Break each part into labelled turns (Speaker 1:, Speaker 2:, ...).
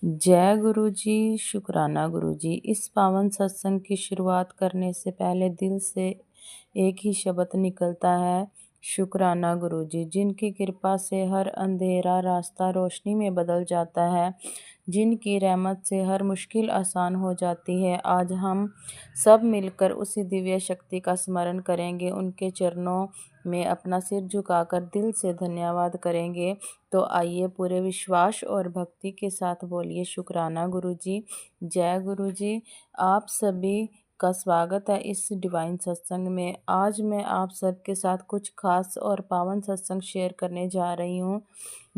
Speaker 1: जय गुरु जी, शुक्राना गुरु जी। इस पावन सत्संग की शुरुआत करने से पहले दिल से एक ही शब्द निकलता है, शुक्राना गुरु जी, जिनकी कृपा से हर अंधेरा रास्ता रोशनी में बदल जाता है, जिनकी रहमत से हर मुश्किल आसान हो जाती है। आज हम सब मिलकर उसी दिव्य शक्ति का स्मरण करेंगे, उनके चरणों में अपना सिर झुकाकर दिल से धन्यवाद करेंगे। तो आइए पूरे विश्वास और भक्ति के साथ बोलिए, शुक्राना गुरु जी। जय गुरु जी। आप सभी का स्वागत है इस डिवाइन सत्संग में। आज मैं आप सबके साथ कुछ खास और पावन सत्संग शेयर करने जा रही हूँ,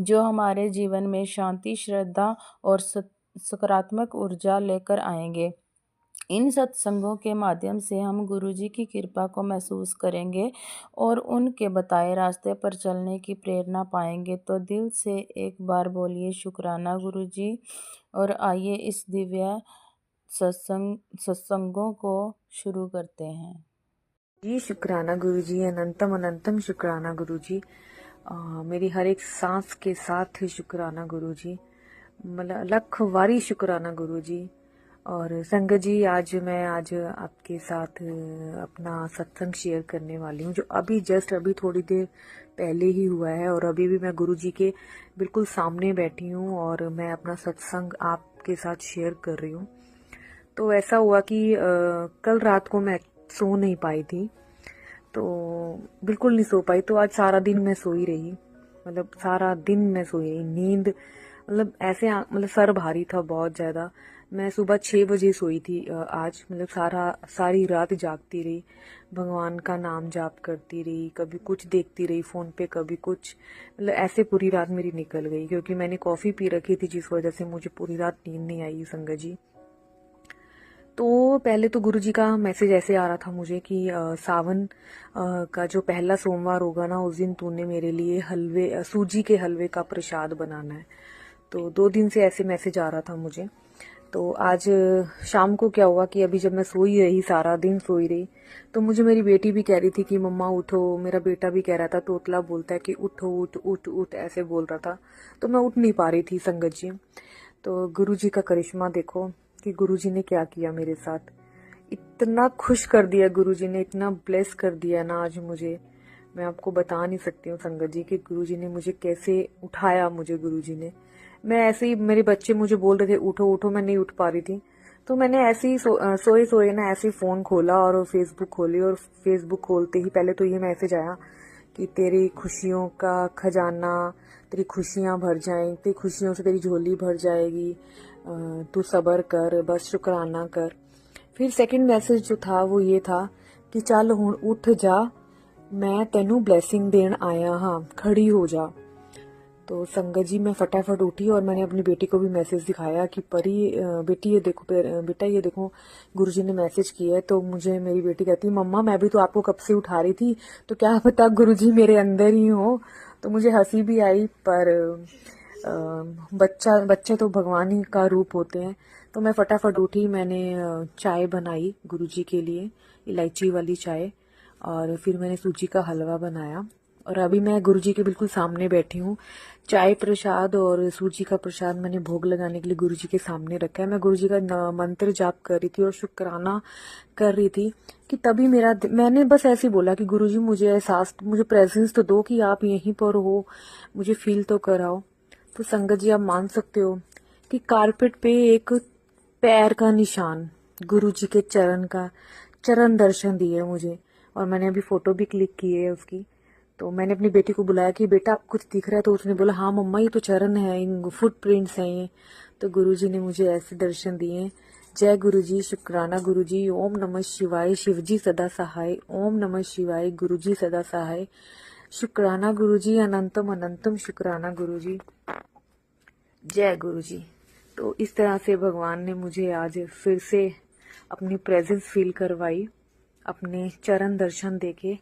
Speaker 1: जो हमारे जीवन में शांति, श्रद्धा और सकारात्मक ऊर्जा लेकर आएंगे। इन सत्संगों के माध्यम से हम गुरु जी की कृपा को महसूस करेंगे और उनके बताए रास्ते पर चलने की प्रेरणा पाएंगे। तो दिल से एक बार बोलिए, शुक्राना गुरु जी। और आइए इस दिव्य सत्संगों को शुरू करते हैं।
Speaker 2: जी शुक्राना गुरु जी, अनंतम अनंतम शुक्राना गुरु जी। मेरी हर एक सांस के साथ शुक्राना गुरु जी, मतलब लख वारी शुक्राना गुरु जी। और संगत जी, आज मैं आपके साथ अपना सत्संग शेयर करने वाली हूँ, जो अभी थोड़ी देर पहले ही हुआ है। और अभी भी मैं गुरु जी के बिल्कुल सामने बैठी हूँ और मैं अपना सत्संग आपके साथ शेयर कर रही हूँ। तो ऐसा हुआ कि कल रात को मैं सो नहीं पाई थी, तो बिल्कुल नहीं सो पाई। तो आज सारा दिन मैं सोई रही, मतलब सारा दिन मैं सोई रही। नींद मतलब ऐसे मतलब सर भारी था बहुत ज्यादा। मैं सुबह 6 बजे सोई थी आज, मतलब सारी रात जागती रही, भगवान का नाम जाप करती रही, कभी कुछ देखती रही फोन पे, कभी कुछ, मतलब ऐसे पूरी रात मेरी निकल गई। क्योंकि मैंने कॉफी पी रखी थी, जिस वजह से मुझे पूरी रात नींद नहीं आई संगत जी। तो पहले तो गुरुजी का मैसेज ऐसे आ रहा था मुझे कि सावन का जो पहला सोमवार होगा ना, उस दिन तूने मेरे लिए हलवे, सूजी के हलवे का प्रसाद बनाना है। तो 2 दिन से ऐसे मैसेज आ रहा था मुझे। तो आज शाम को क्या हुआ कि अभी जब मैं सोई रही, सारा दिन सोई रही, तो मुझे मेरी बेटी भी कह रही थी कि मम्मा उठो। मेरा बेटा भी कह रहा था, तोतला बोलता है कि उठो, उठ उठ उठ, ऐसे बोल रहा था। तो मैं उठ नहीं पा रही थी संगत जी। तो गुरुजी का करिश्मा देखो कि गुरुजी ने क्या किया मेरे साथ। इतना खुश कर दिया गुरुजी ने, इतना ब्लेस कर दिया ना आज मुझे, मैं आपको बता नहीं सकती हूँ संगत जी कि गुरुजी ने मुझे कैसे उठाया। मुझे गुरुजी ने, मैं ऐसे ही, मेरे बच्चे मुझे बोल रहे थे उठो उठो, मैं नहीं उठ पा रही थी। तो मैंने ऐसे ही सोए सोए ना ऐसे ही फोन खोला और फेसबुक खोली। और फेसबुक खोलते ही पहले तो ये मैसेज आया कि तेरी खुशियों का खजाना, तेरी खुशियां भर जाएं, तेरी खुशियों से तेरी झोली भर जाएगी, तू सबर कर, बस शुक्राना कर। फिर सेकंड मैसेज जो था वो ये था कि चल हुण उठ जा, मैं तेनू ब्लेसिंग देन आया हाँ, खड़ी हो जा। तो संगत जी, मैं फटाफट उठी और मैंने अपनी बेटी को भी मैसेज दिखाया कि परी बेटी ये देखो, बेटा ये देखो गुरुजी ने मैसेज किया है। तो मुझे मेरी बेटी कहती, मम्मा मैं भी तो आपको कब से उठा रही थी, तो क्या पता गुरुजी मेरे अंदर ही हो। तो मुझे हंसी भी आई, पर बच्चे तो भगवान ही का रूप होते हैं। तो मैं फटाफट उठी, मैंने चाय बनाई गुरुजी के लिए, इलायची वाली चाय, और फिर मैंने सूजी का हलवा बनाया। और अभी मैं गुरुजी के बिल्कुल सामने बैठी हूँ। चाय प्रसाद और सूजी का प्रसाद मैंने भोग लगाने के लिए गुरुजी के सामने रखा है। मैं गुरुजी का मंत्र जाप कर रही थी और शुक्राना कर रही थी कि तभी मैंने बस ऐसे ही बोला कि गुरुजी मुझे एहसास, मुझे प्रेजेंस तो दो कि आप यहीं पर हो, मुझे फील तो कराओ। तो संगत जी, आप मान सकते हो कि कारपेट पे एक पैर का निशान, गुरुजी के चरण दर्शन दिए मुझे। और मैंने अभी फोटो भी क्लिक की है उसकी। तो मैंने अपनी बेटी को बुलाया कि बेटा आप कुछ दिख रहा है, तो उसने बोला हाँ मम्मा ये तो चरण है, फुटप्रिंट्स हैं ये। तो गुरुजी ने मुझे ऐसे दर्शन दिए। जय गुरुजी, शुक्राना गुरुजी, ओम नमः शिवाय, शिवजी सदा सहाय, ओम नमः शिवाय, गुरुजी सदा सहाय, शुक्राना गुरुजी, अनंतम अनंतम शुक्राना गुरुजी, जय गुरुजी। तो इस तरह से भगवान ने मुझे आज फिर से अपनी प्रेजेंस फील करवाई, अपने चरण दर्शन देके।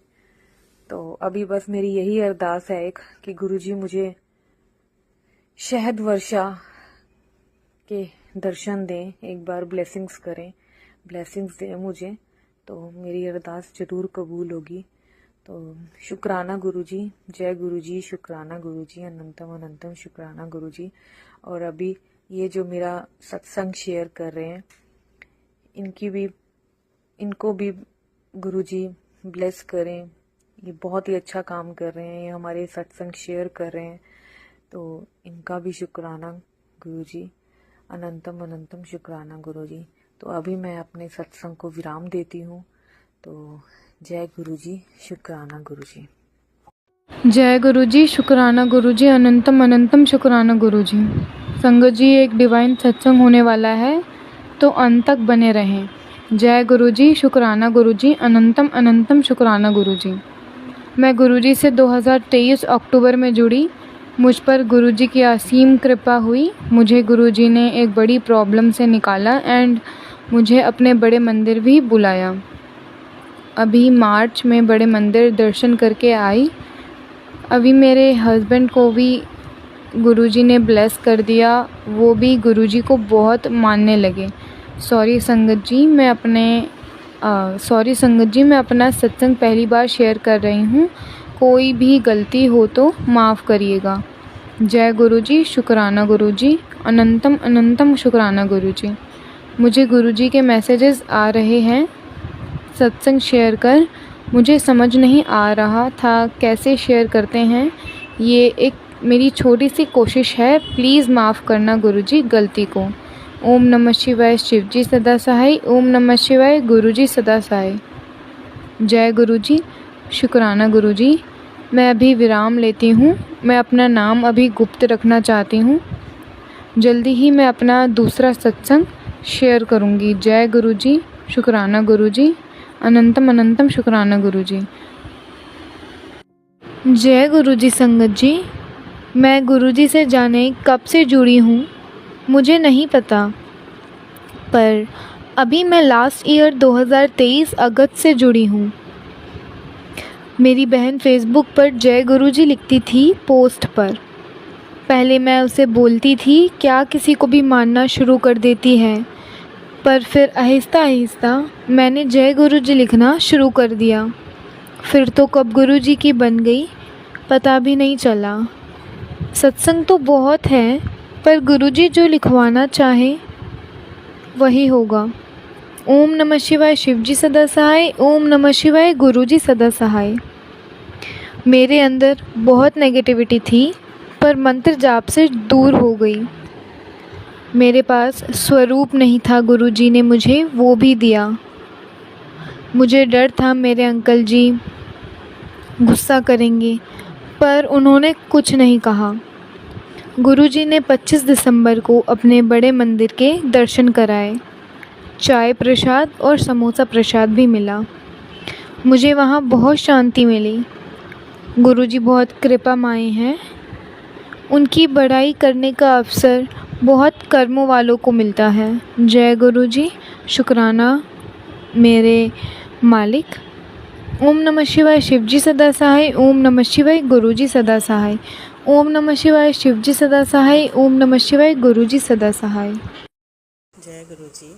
Speaker 2: तो अभी बस मेरी यही अरदास है एक कि गुरुजी मुझे शहद वर्षा के दर्शन दें, एक बार ब्लेसिंग्स करें, ब्लेसिंग्स दें मुझे, तो मेरी अरदास जरूर कबूल होगी। तो शुक्राना गुरुजी, जय गुरुजी, शुक्राना गुरुजी, अनंतम अनंतम शुक्राना गुरुजी। और अभी ये जो मेरा सत्संग शेयर कर रहे हैं, इनको भी गुरुजी ब्लेस करें। ये बहुत ही अच्छा काम कर रहे हैं, ये हमारे सत्संग शेयर कर रहे हैं, तो इनका भी शुक्राना गुरुजी, अनंतम अनंतम शुक्राना गुरुजी। तो अभी मैं अपने सत्संग को विराम देती हूँ। तो जय गुरुजी, शुक्राना गुरुजी।
Speaker 3: जय गुरुजी, शुक्राना गुरुजी, अनंतम अनंतम शुक्राना गुरुजी। संगत जी, एक डिवाइन सत्संग होने वाला है, तो अंत तक बने रहें। जय गुरुजी, शुक्राना गुरुजी, अनंतम अनंतम शुक्राना गुरुजी। मैं गुरुजी से 2023 अक्टूबर में जुड़ी। मुझ पर गुरुजी की असीम कृपा हुई। मुझे गुरुजी ने एक बड़ी प्रॉब्लम से निकाला एंड मुझे अपने बड़े मंदिर भी बुलाया। अभी मार्च में बड़े मंदिर दर्शन करके आई। अभी मेरे हस्बैंड को भी गुरुजी ने ब्लेस कर दिया, वो भी गुरुजी को बहुत मानने लगे। सॉरी संगत जी, मैं अपना सत्संग पहली बार शेयर कर रही हूँ। कोई भी गलती हो तो माफ़ करिएगा। जय गुरुजी, शुक्राना गुरुजी, अनंतम अनंतम शुक्राना गुरुजी। मुझे गुरुजी के मैसेजेस आ रहे हैं सत्संग शेयर कर। मुझे समझ नहीं आ रहा था कैसे शेयर करते हैं। ये एक मेरी छोटी सी कोशिश है, प्लीज़ माफ़ करना गुरुजी गलती को। ओम नमः शिवाय, शिवजी सदा सहाय। ओम नमः शिवाय, गुरुजी सदा सहाय। जय गुरुजी, शुक्राना गुरुजी। मैं अभी विराम लेती हूँ। मैं अपना नाम अभी गुप्त रखना चाहती हूँ। जल्दी ही मैं अपना दूसरा सत्संग शेयर करूँगी। जय गुरुजी, शुक्राना गुरुजी, अनंतम अनंतम शुक्राना गुरुजी। जय गुरुजी संगत जी, मैं गुरुजी से जाने कब से जुड़ी हूँ मुझे नहीं पता, पर अभी मैं लास्ट ईयर 2023 अगस्त से जुड़ी हूँ। मेरी बहन फेसबुक पर जय गुरुजी लिखती थी पोस्ट पर। पहले मैं उसे बोलती थी क्या किसी को भी मानना शुरू कर देती है, पर फिर आहिस्ता आहिस्ता मैंने जय गुरुजी लिखना शुरू कर दिया। फिर तो कब गुरुजी की बन गई पता भी नहीं चला। सत्संग तो बहुत है, पर गुरुजी जो लिखवाना चाहे वही होगा। ओम नमः शिवाय, शिवजी सदा सहाय। ओम नमः शिवाय, गुरुजी सदा सहाय। मेरे अंदर बहुत नेगेटिविटी थी, पर मंत्र जाप से दूर हो गई। मेरे पास स्वरूप नहीं था, गुरुजी ने मुझे वो भी दिया। मुझे डर था मेरे अंकल जी गुस्सा करेंगे, पर उन्होंने कुछ नहीं कहा। गुरुजी ने 25 दिसंबर को अपने बड़े मंदिर के दर्शन कराए। चाय प्रसाद और समोसा प्रसाद भी मिला। मुझे वहाँ बहुत शांति मिली। गुरुजी बहुत कृपामय हैं। उनकी बड़ाई करने का अवसर बहुत कर्मों वालों को मिलता है। जय गुरुजी, शुक्राना मेरे मालिक। ओम नमः शिवाय, शिवजी सदा सहाय। ओम नमः शिवाय, गुरुजी सदा सहाय। ओम नमः शिवाय, शिवजी सदा सहाय। ओम नमः शिवाय, गुरुजी सदा सहाय।
Speaker 4: जय गुरुजी,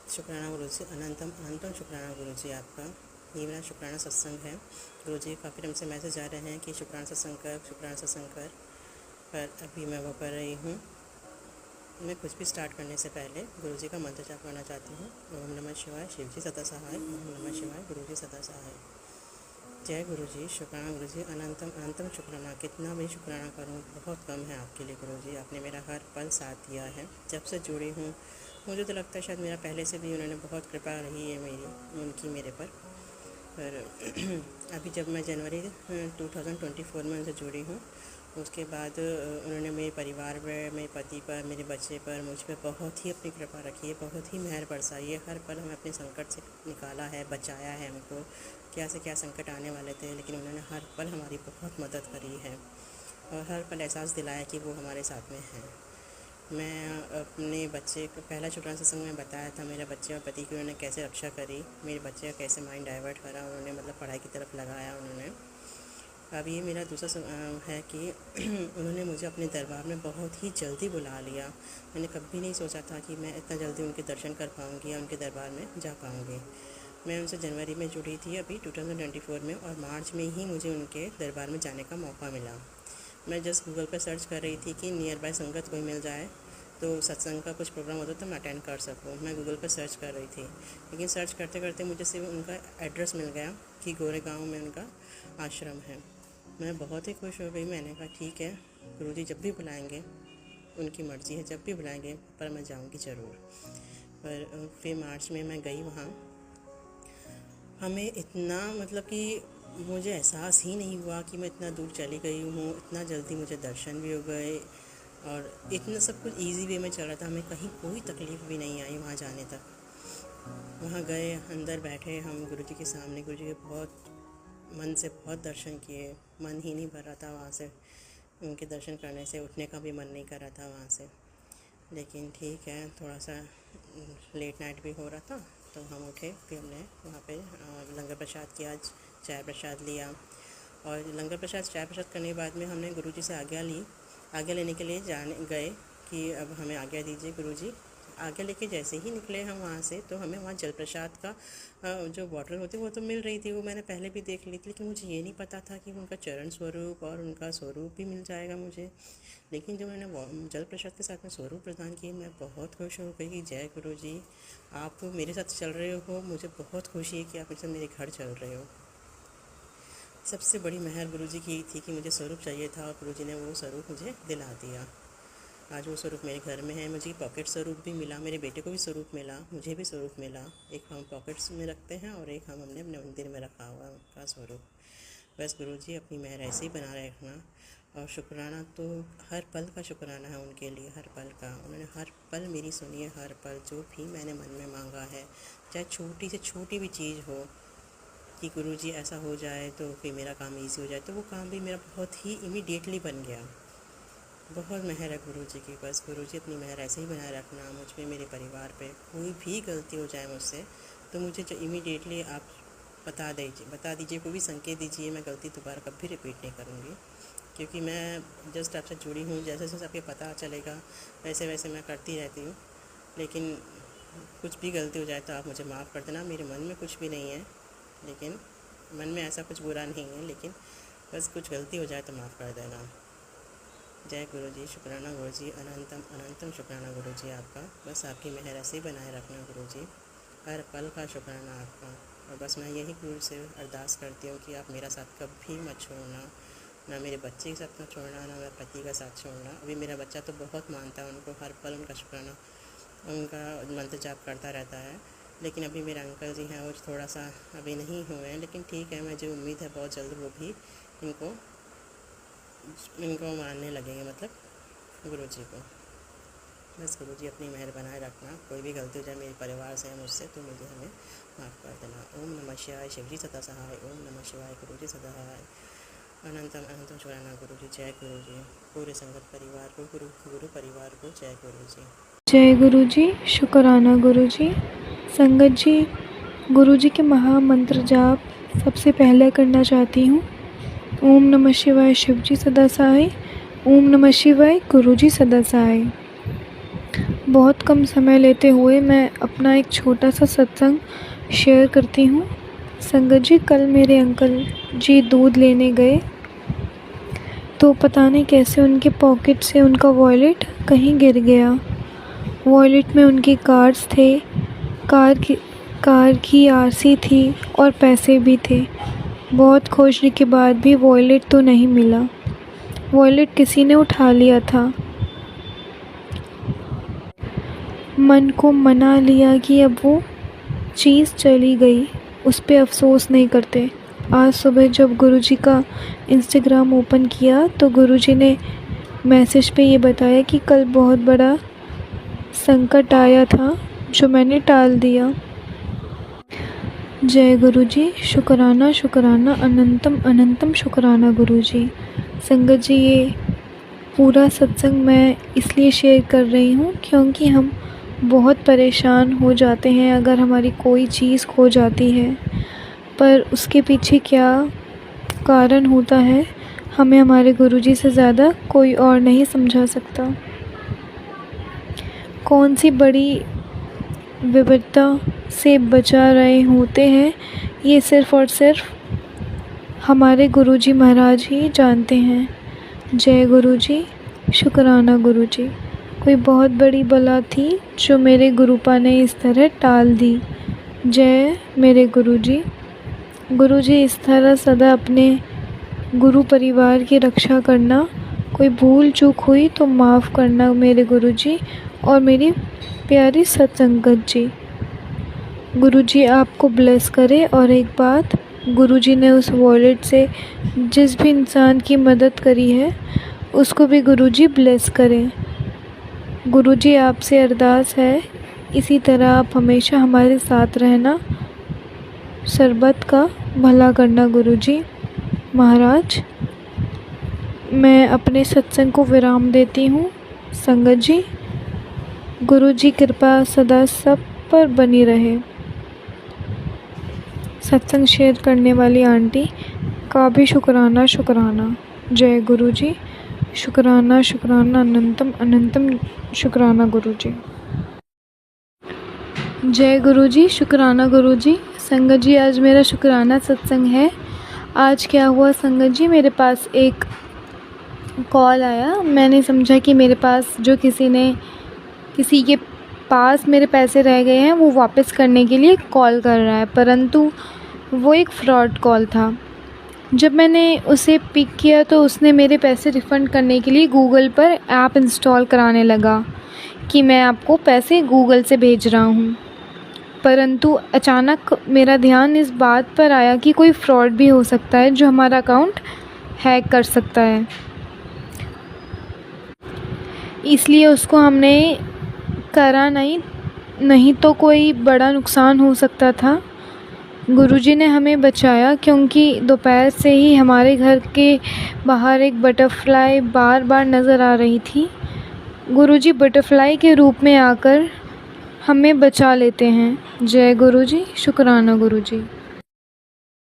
Speaker 4: शुक्राना गुरुजी, अनंतम अनंतम शुक्राना गुरुजी आपका। ये मेरा शुक्राना सत्संग है। गुरुजी काफ़ी टाइम से मैसेज आ रहे हैं कि शुक्राना सत्संग कर, शुक्राना सत्संग कर, पर अभी मैं वो कर रही हूँ। मैं कुछ भी स्टार्ट करने से पहले गुरुजी का मंत्र जाप करना चाहती हूँ। ओम नमः शिवाय, शिवजी सदा सहाय। ओम नमः शिवाय, गुरुजी सदा सहाय। जय गुरुजी, शुक्राना गुरुजी, अनंतम अनंतम शुक्राना। कितना भी शुक्राना करूँ बहुत कम है आपके लिए गुरुजी। आपने मेरा हर पल साथ दिया है जब से जुड़ी हूँ। मुझे तो लगता है शायद मेरा पहले से भी उन्होंने बहुत कृपा रही है उनकी मेरे पर अभी जब मैं जनवरी 2024 में उनसे जुड़ी हूँ, उसके बाद उन्होंने मेरे परिवार पर, मेरे पति पर, मेरे बच्चे पर, मुझ पर बहुत ही अपनी कृपा रखी है, बहुत ही मेहर बरसाई है। हर पल हमें अपने संकट से निकाला है, बचाया है। हमको क्या से क्या संकट आने वाले थे, लेकिन उन्होंने हर पल हमारी बहुत मदद करी है और हर पल एहसास दिलाया कि वो हमारे साथ में हैं। मैं अपने बच्चे को पहला शुक्राना सत्संग में बताया था मेरे बच्चे और पति की उन्होंने कैसे रक्षा करी, मेरे बच्चे का कैसे माइंड डाइवर्ट करा उन्होंने, मतलब पढ़ाई की तरफ लगाया उन्होंने। अब ये मेरा दूसरा है कि उन्होंने मुझे अपने दरबार में बहुत ही जल्दी बुला लिया। मैंने कभी नहीं सोचा था कि मैं इतना जल्दी उनके दर्शन कर पाऊँगी या उनके दरबार में जा पाऊँगी। मैं उनसे जनवरी में जुड़ी थी अभी 2024 में, और मार्च में ही मुझे उनके दरबार में जाने का मौका मिला। मैं जस्ट गूगल पर सर्च कर रही थी कि नियर बाय संगत कोई मिल जाए तो सत्संग का कुछ प्रोग्राम होता तो मैं अटेंड कर सकूँ। मैं गूगल पर सर्च कर रही थी, लेकिन सर्च करते करते मुझे सिर्फ उनका एड्रेस मिल गया कि गोरेगांव में उनका आश्रम है। मैं बहुत ही खुश हो गई। मैंने कहा ठीक है, गुरुजी जब भी बुलाएंगे, उनकी मर्ज़ी है, जब भी बुलाएंगे पर मैं जाऊंगी ज़रूर। पर फिर मार्च में मैं गई वहाँ। हमें इतना मतलब कि मुझे एहसास ही नहीं हुआ कि मैं इतना दूर चली गई हूँ। इतना जल्दी मुझे दर्शन भी हो गए और इतना सब कुछ इजी वे में चल रहा था। हमें कहीं कोई तकलीफ़ भी नहीं आई वहाँ जाने तक। वहाँ गए, अंदर बैठे हम गुरुजी के सामने। गुरुजी के बहुत मन से बहुत दर्शन किए। मन ही नहीं भर रहा था वहाँ से, उनके दर्शन करने से उठने का भी मन नहीं कर रहा था वहाँ से। लेकिन ठीक है, थोड़ा सा लेट नाइट भी हो रहा था तो हम उठे। फिर हमने वहाँ पे लंगर प्रसाद किया, चाय प्रसाद लिया। और लंगर प्रसाद चाय प्रसाद करने के बाद में हमने गुरुजी से आज्ञा लेने के लिए गए कि अब हमें आज्ञा दीजिए गुरुजी। आज्ञा लेके जैसे ही निकले हम वहाँ से, तो हमें वहाँ जल प्रसाद का जो बॉटल होती है वो तो मिल रही थी, वो मैंने पहले भी देख ली थी। लेकिन मुझे ये नहीं पता था कि उनका चरण स्वरूप और उनका स्वरूप भी मिल जाएगा मुझे। लेकिन जब मैंने जल प्रसाद के साथ में स्वरूप प्रदान किए, मैं बहुत खुश हो गई कि जय गुरुजी, आप तो मेरे साथ चल रहे हो। मुझे बहुत खुशी है कि आप मेरे घर चल रहे हो। सबसे बड़ी मेहर गुरुजी की थी कि मुझे स्वरूप चाहिए था और गुरुजी ने वो स्वरूप मुझे दिला दिया। आज वो स्वरूप मेरे घर में है। मुझे पॉकेट स्वरूप भी मिला, मेरे बेटे को भी स्वरूप मिला, मुझे भी स्वरूप मिला। एक हम पॉकेट्स में रखते हैं और एक हमने अपने मंदिर में रखा हुआ है उनका स्वरूप। बस गुरुजी अपनी मेहर ऐसे ही बना रखना। और शुक्राना तो हर पल का शुक्राना है उनके लिए, हर पल का। उन्होंने हर पल मेरी सुनी है। हर पल जो भी मैंने मन में मांगा है, चाहे छोटी से छोटी भी चीज़ हो कि गुरुजी ऐसा हो जाए तो फिर मेरा काम ईजी हो जाए, तो वो काम भी मेरा बहुत ही इमीडिएटली बन गया। बहुत मेहर है गुरुजी की। बस गुरुजी अपनी मेहर ऐसे ही बनाए रखना मुझ पे, मेरे परिवार पे। कोई भी गलती हो जाए मुझसे तो मुझे जो इमीडिएटली आप बता दीजिए, कोई भी संकेत दीजिए। मैं गलती दोबारा कभी रिपीट नहीं करूँगी, क्योंकि मैं जस्ट आपसे जुड़ी हूँ। जैसे जैसे आपको पता चलेगा वैसे वैसे मैं करती रहती हूँ। लेकिन कुछ भी गलती हो जाए तो आप मुझे माफ़ कर देना। मेरे मन में कुछ भी नहीं है, लेकिन मन में ऐसा कुछ बुरा नहीं है, लेकिन बस कुछ गलती हो जाए तो माफ़ कर देना। जय गुरुजी, शुक्राना गुरुजी, अनंतम अनंतम शुक्राना गुरुजी आपका। बस आपकी मेहर ऐसे ही बनाए रखना गुरुजी, हर पल का शुक्राना आपका। और बस मैं यही गुरु से अरदास करती हूँ कि आप मेरा साथ कभी मत छोड़ना, ना मेरे बच्चे के साथ मत छोड़ना, ना मेरे पति का साथ छोड़ना। अभी मेरा बच्चा तो बहुत मानता है उनको, हर पल उनका शुक्राना, उनका मंत्र जाप करता रहता है। लेकिन अभी मेरे अंकल जी हैं, वो थोड़ा सा अभी नहीं हुए हैं, लेकिन ठीक है, मुझे उम्मीद है बहुत जल्द वो भी इनको मानने लगेंगे, मतलब गुरुजी को। बस गुरुजी अपनी मेहर बनाए रखना। कोई भी गलती हो जाए मेरे परिवार से, मुझसे, तो मुझे हमें माफ़ कर देना। ओम नमः शिवाय, शिवजी सदा सहाय। ओम नमः शिवाय, गुरुजी सदा सहाय। अनंतम अनंतम शुक्राना गुरुजी। जय गुरुजी। पूरे संगत परिवार को, गुरु परिवार को जय गुरुजी।
Speaker 3: जय गुरुजी, शुक्राना गुरुजी। संगत जी, गुरुजी के महामंत्र जाप सबसे पहले करना चाहती हूँ। ओम नमः शिवाय, शिवजी सदा सहाय। ओम नमः शिवाय, गुरुजी सदा सहाय। बहुत कम समय लेते हुए मैं अपना एक छोटा सा सत्संग शेयर करती हूँ। संगत जी, कल मेरे अंकल जी दूध लेने गए तो पता नहीं कैसे उनके पॉकेट से उनका वॉलेट कहीं गिर गया। वॉलेट में उनके कार्ड्स थे, कार की आरसी थी और पैसे भी थे। बहुत खोजने के बाद भी वॉलेट तो नहीं मिला। वॉलेट किसी ने उठा लिया था। मन को मना लिया कि अब वो चीज़ चली गई, उस पर अफसोस नहीं करते। आज सुबह जब गुरुजी का इंस्टाग्राम ओपन किया तो गुरुजी ने मैसेज पे ये बताया कि कल बहुत बड़ा संकट आया था जो मैंने टाल दिया। जय गुरुजी, शुक्राना शुक्राना, अनंतम अनंतम शुक्राना गुरुजी। संगत जी, ये पूरा सत्संग मैं इसलिए शेयर कर रही हूँ क्योंकि हम बहुत परेशान हो जाते हैं अगर हमारी कोई चीज़ खो जाती है, पर उसके पीछे क्या कारण होता है हमें हमारे गुरुजी से ज़्यादा कोई और नहीं समझा सकता। कौन सी बड़ी विपदा से बचा रहे होते हैं ये सिर्फ़ और सिर्फ हमारे गुरुजी महाराज ही जानते हैं। जय गुरुजी, शुक्राना गुरुजी। कोई बहुत बड़ी बला थी जो मेरे गुरुपा ने इस तरह टाल दी। जय मेरे गुरुजी। गुरुजी, इस तरह सदा अपने गुरु परिवार की रक्षा करना। कोई भूल चूक हुई तो माफ़ करना मेरे गुरुजी और मेरी प्यारी सत्संगत जी। गुरुजी आपको ब्लेस करे। और एक बात, गुरुजी ने उस वॉलेट से जिस भी इंसान की मदद करी है उसको भी गुरुजी ब्लेस करें। गुरुजी आपसे अरदास है, इसी तरह आप हमेशा हमारे साथ रहना, सरबत का भला करना गुरुजी। महाराज, मैं अपने सत्संग को विराम देती हूँ। संगत जी, गुरुजी कृपा सदा सब पर बनी रहे। सत्संग शेयर करने वाली आंटी का भी शुक्राना शुक्राना। जय गुरुजी। शुक्राना शुक्राना, अनंतम अनंतम शुक्राना गुरुजी। जय गुरुजी। शुक्राना गुरुजी। संगत जी, आज मेरा शुक्राना सत्संग है। आज क्या हुआ संगत जी, मेरे पास एक कॉल आया। मैंने समझा कि मेरे पास जो किसी के पास मेरे पैसे रह गए हैं वो वापस करने के लिए कॉल कर रहा है, परंतु वो एक फ्रॉड कॉल था। जब मैंने उसे पिक किया तो उसने मेरे पैसे रिफ़ंड करने के लिए गूगल पर ऐप इंस्टॉल कराने लगा कि मैं आपको पैसे गूगल से भेज रहा हूँ। परंतु अचानक मेरा ध्यान इस बात पर आया कि कोई फ्रॉड भी हो सकता है जो हमारा अकाउंट हैक कर सकता है, इसलिए उसको हमने करा नहीं तो कोई बड़ा नुकसान हो सकता था। गुरुजी ने हमें बचाया, क्योंकि दोपहर से ही हमारे घर के बाहर एक बटरफ्लाई बार बार नज़र आ रही थी। गुरुजी बटरफ्लाई के रूप में आकर हमें बचा लेते हैं। जय गुरुजी। शुक्राना गुरुजी।